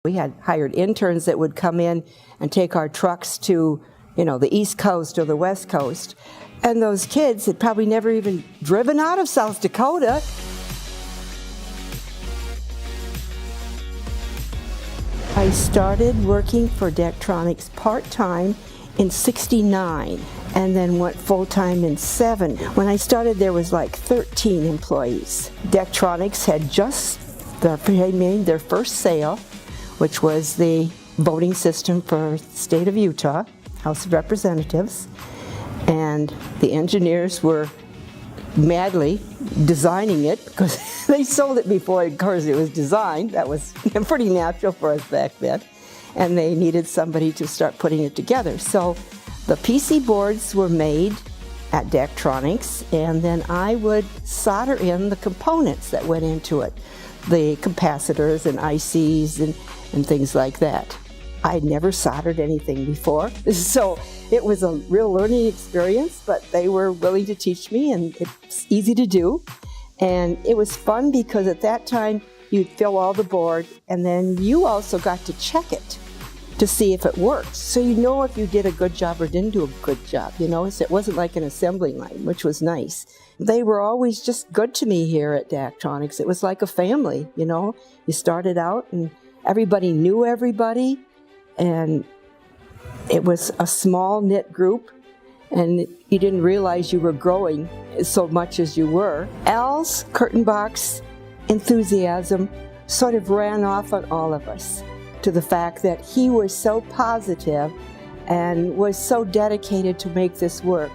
We had hired interns that would come in and take our trucks to, the East Coast or the West Coast. And those kids had probably never even driven out of South Dakota. I started working for Daktronics part-time in '69 and then went full-time in '7. When I started, there was like 13 employees. Daktronics had just made their first sale, which was the voting system for the state of Utah, House of Representatives, and the engineers were madly designing it because they sold it before, of course, it was designed. That was pretty natural for us back then, and they needed somebody to start putting it together. So the PC boards were made at Daktronics, and then I would solder in the components that went into it, the capacitors and ICs and things like that. I'd never soldered anything before, so it was a real learning experience, but they were willing to teach me, and it's easy to do. And it was fun because at that time, you'd fill all the board, and then you also got to check it to see if it worked. So you know if you did a good job or didn't do a good job, So it wasn't like an assembly line, which was nice. They were always just good to me here at Daktronics. It was like a family, You started out and everybody knew everybody, and it was a small knit group, and you didn't realize you were growing so much as you were. Al's curtain box enthusiasm sort of ran off on all of us, to the fact that he was so positive and was so dedicated to make this work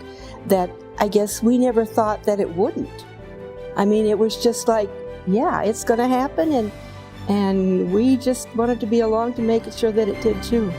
that I guess we never thought that it wouldn't. I mean, it was just like, yeah, it's going to happen, and we just wanted to be along to make sure that it did too.